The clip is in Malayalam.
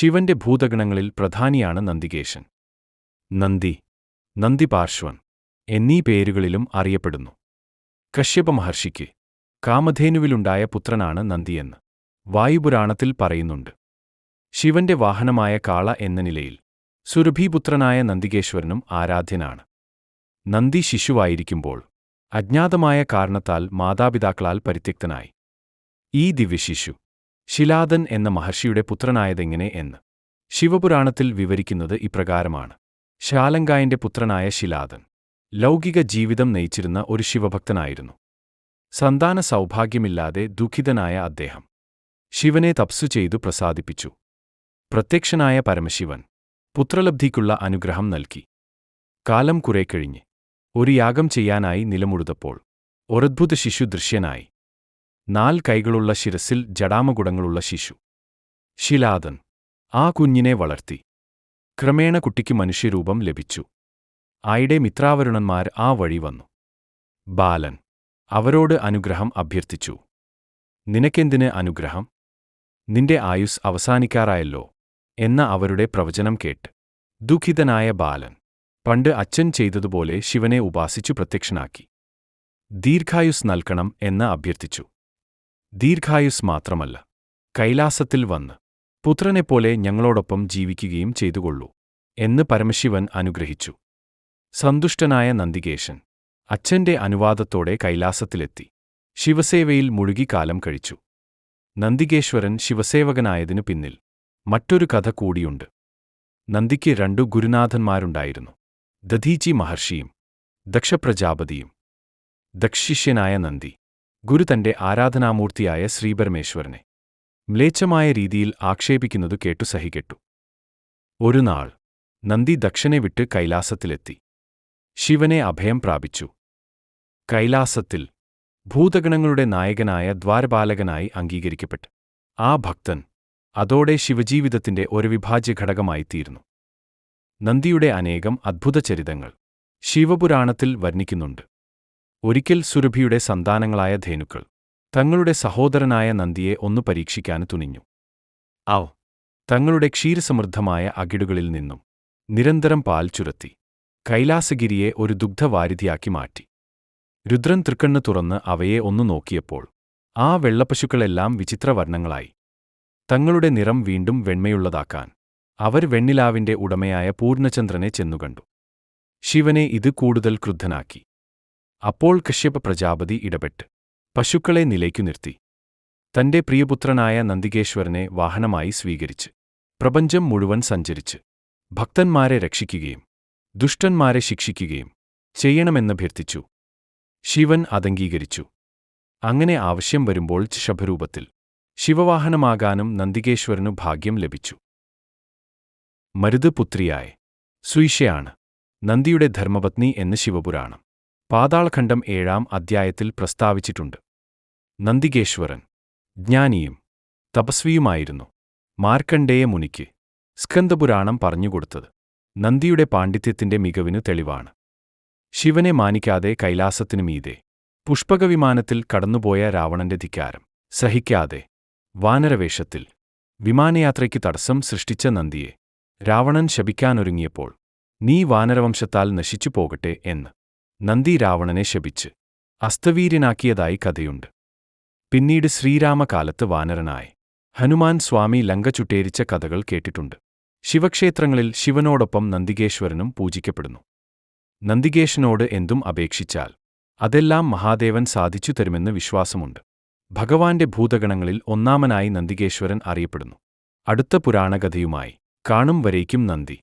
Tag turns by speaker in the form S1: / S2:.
S1: ശിവന്റെ ഭൂതഗണങ്ങളിൽ പ്രധാനിയാണ് നന്ദികേശൻ. നന്ദി, നന്ദിപാർശ്വൻ എന്നീ പേരുകളിലും അറിയപ്പെടുന്നു. കശ്യപ മഹർഷിക്ക് കാമധേനുവിലുണ്ടായ പുത്രനാണ് നന്ദിയെന്ന് വായുപുരാണത്തിൽ പറയുന്നുണ്ട്. ശിവന്റെ വാഹനമായ കാള എന്ന നിലയിൽ സുരഭീപുത്രനായ നന്ദികേശ്വരനും ആരാധ്യനാണ്. നന്ദി ശിശുവായിരിക്കുമ്പോൾ അജ്ഞാതമായ കാരണത്താൽ മാതാപിതാക്കളാൽ പരിത്യക്തനായി. ഈ ദിവ്യശിശു ശിലാദൻ എന്ന മഹർഷിയുടെ പുത്രനായതെങ്ങനെ എന്ന് ശിവപുരാണത്തിൽ വിവരിക്കുന്നത് ഇപ്രകാരമാണ്. ശാലങ്കായന്റെ പുത്രനായ ശിലാദൻ ലൗകിക ജീവിതം നയിച്ചിരുന്ന ഒരു ശിവഭക്തനായിരുന്നു. സന്താന സൗഭാഗ്യമില്ലാതെ ദുഃഖിതനായ അദ്ദേഹം ശിവനെ തപസ്സു ചെയ്തു പ്രസാദിപ്പിച്ചു. പ്രത്യക്ഷനായ പരമശിവൻ പുത്രലബ്ധിക്കുള്ള അനുഗ്രഹം നൽകി. കാലം കുറെ കഴിഞ്ഞ് ഒരു യാഗം ചെയ്യാനായി നിലമുഴുതപ്പോൾ ഒരദ്ഭുത ശിശു ദൃശ്യനായി. 4 കൈകളുള്ള ശിരസിൽ ജടാമകുടങ്ങളുള്ള ശിശു. ശിലാദൻ ആ കുഞ്ഞിനെ വളർത്തി. ക്രമേണ കുട്ടിക്ക് മനുഷ്യരൂപം ലഭിച്ചു. ആയിടെ മിത്രാവരുണന്മാർ ആ വഴി വന്നു. ബാലൻ അവരോട് അനുഗ്രഹം അഭ്യർത്ഥിച്ചു. നിനക്കെന്തിന് അനുഗ്രഹം? നിന്റെ ആയുസ് അവസാനിക്കാറായല്ലോ എന്ന അവരുടെ പ്രവചനം കേട്ട് ദുഃഖിതനായ ബാലൻ പണ്ട് അച്ഛൻ ചെയ്തതുപോലെ ശിവനെ ഉപാസിച്ചു പ്രത്യക്ഷനാക്കി. ദീർഘായുസ് നൽകണം എന്ന് അഭ്യർത്ഥിച്ചു. ദീർഘായുസ് മാത്രമല്ല, കൈലാസത്തിൽ വന്ന് പുത്രനെപ്പോലെ ഞങ്ങളോടൊപ്പം ജീവിക്കുകയും ചെയ്തുകൊള്ളൂ എന്ന് പരമശിവൻ അനുഗ്രഹിച്ചു. സന്തുഷ്ടനായ നന്ദികേശൻ അച്ഛന്റെ അനുവാദത്തോടെ കൈലാസത്തിലെത്തി ശിവസേവയിൽ മുഴുകി കാലം കഴിച്ചു. നന്ദികേശ്വരൻ ശിവസേവകനായതിനു പിന്നിൽ മറ്റൊരു കഥ കൂടിയുണ്ട്. നന്ദിക്ക് 2 ഗുരുനാഥന്മാരുണ്ടായിരുന്നു, ദധീചി മഹർഷിയും ദക്ഷപ്രജാപതിയും. ദക്ഷിഷ്യനായ നന്ദി ഗുരു തന്റെ ആരാധനാമൂർത്തിയായ ശ്രീപരമേശ്വരനെ മ്ലേച്ഛമായ രീതിയിൽ ആക്ഷേപിക്കുന്നതു കേട്ടു സഹികെട്ടു. ഒരു നാൾ നന്ദി ദക്ഷനെ വിട്ട് കൈലാസത്തിലെത്തി ശിവനെ അഭയം പ്രാപിച്ചു. കൈലാസത്തിൽ ഭൂതഗണങ്ങളുടെ നായകനായ ദ്വാരപാലകനായി അംഗീകരിക്കപ്പെട്ടു. ആ ഭക്തൻ അതോടെ ശിവജീവിതത്തിന്റെ ഒരു വിഭാജ്യ ഘടകമായിത്തീർന്നു. നന്ദിയുടെ അനേകം അദ്ഭുതചരിതങ്ങൾ ശിവപുരാണത്തിൽ വർണ്ണിക്കുന്നുണ്ട്. ഒരിക്കൽ സുരഭിയുടെ സന്താനങ്ങളായ ധേനുക്കൾ തങ്ങളുടെ സഹോദരനായ നന്ദിയെ ഒന്നു പരീക്ഷിക്കാൻ തുനിഞ്ഞു. തങ്ങളുടെ ക്ഷീരസമൃദ്ധമായ അകിടുകളിൽ നിന്നും നിരന്തരം പാൽ ചുരത്തി കൈലാസഗിരിയെ ഒരു ദുഗ്ധവാരിധിയാക്കി മാറ്റി. രുദ്രൻ തൃക്കണ്ണ് തുറന്ന് അവയെ ഒന്നു നോക്കിയപ്പോൾ ആ വെള്ളപ്പശുക്കളെല്ലാം വിചിത്രവർണ്ണങ്ങളായി. തങ്ങളുടെ നിറം വീണ്ടും വെണ്മയുള്ളതാക്കാൻ അവർ വെണ്ണിലാവിന്റെ ഉടമയായ പൂർണ്ണചന്ദ്രനെ ചെന്നുകണ്ടു. ശിവനെ ഇത് കൂടുതൽ ക്രുദ്ധനാക്കി. അപ്പോൾ കശ്യപ പ്രജാപതി ഇടപെട്ട് പശുക്കളെ നിലയ്ക്കു നിർത്തി. തന്റെ പ്രിയപുത്രനായ നന്ദികേശ്വരനെ വാഹനമായി സ്വീകരിച്ച് പ്രപഞ്ചം മുഴുവൻ സഞ്ചരിച്ച് ഭക്തന്മാരെ രക്ഷിക്കുകയും ദുഷ്ടന്മാരെ ശിക്ഷിക്കുകയും ചെയ്യണമെന്നഭ്യർത്ഥിച്ചു. ശിവൻ അതംഗീകരിച്ചു. അങ്ങനെ ആവശ്യം വരുമ്പോൾ ശഭരൂപത്തിൽ ശിവവാഹനമാകാനും നന്ദികേശ്വരനു ഭാഗ്യം ലഭിച്ചു. മരുതുപുത്രിയായ സുയിഷയാണ് നന്ദിയുടെ ധർമ്മപത്നി എന്ന് ശിവപുരാണം പാതാളഖണ്ഡം 7-ാം അധ്യായത്തിൽ പ്രസ്താവിച്ചിട്ടുണ്ട്. നന്ദികേശ്വരൻ ജ്ഞാനിയും തപസ്വിയുമായിരുന്നു. മാർക്കണ്ഡേയ മുനിക്ക് സ്കന്ദപുരാണം പറഞ്ഞുകൊടുത്തത് നന്ദിയുടെ പാണ്ഡിത്യത്തിന്റെ മികവിനു തെളിവാണ്. ശിവനെ മാനിക്കാതെ കൈലാസത്തിനു മീതെ പുഷ്പകവിമാനത്തിൽ കടന്നുപോയ രാവണന്റെ ധിക്കാരം സഹിക്കാതെ വാനരവേഷത്തിൽ വിമാനയാത്രയ്ക്ക് തടസ്സം സൃഷ്ടിച്ച നന്ദിയെ രാവണൻ ശപിക്കാനൊരുങ്ങിയപ്പോൾ നീ വാനരവംശത്താൽ നശിച്ചു പോകട്ടെ എന്ന് നന്ദി രാവണനെ ശപിച്ച് അസ്തവീര്യനാക്കിയതായി കഥയുണ്ട്. പിന്നീട് ശ്രീരാമകാലത്ത് വാനരനായി ഹനുമാൻ സ്വാമി ലങ്ക ചുട്ടേരിച്ച കഥകൾ കേട്ടിട്ടുണ്ട്. ശിവക്ഷേത്രങ്ങളിൽ ശിവനോടൊപ്പം നന്ദികേശ്വരനും പൂജിക്കപ്പെടുന്നു. നന്ദികേശനോട് എന്തും അപേക്ഷിച്ചാൽ അതെല്ലാം മഹാദേവൻ സാധിച്ചു തരുമെന്ന് വിശ്വാസമുണ്ട്. ഭഗവാന്റെ ഭൂതഗണങ്ങളിൽ ഒന്നാമനായി നന്ദികേശ്വരൻ അറിയപ്പെടുന്നു. അടുത്ത പുരാണകഥയുമായി കാണും വരേക്കും നന്ദി.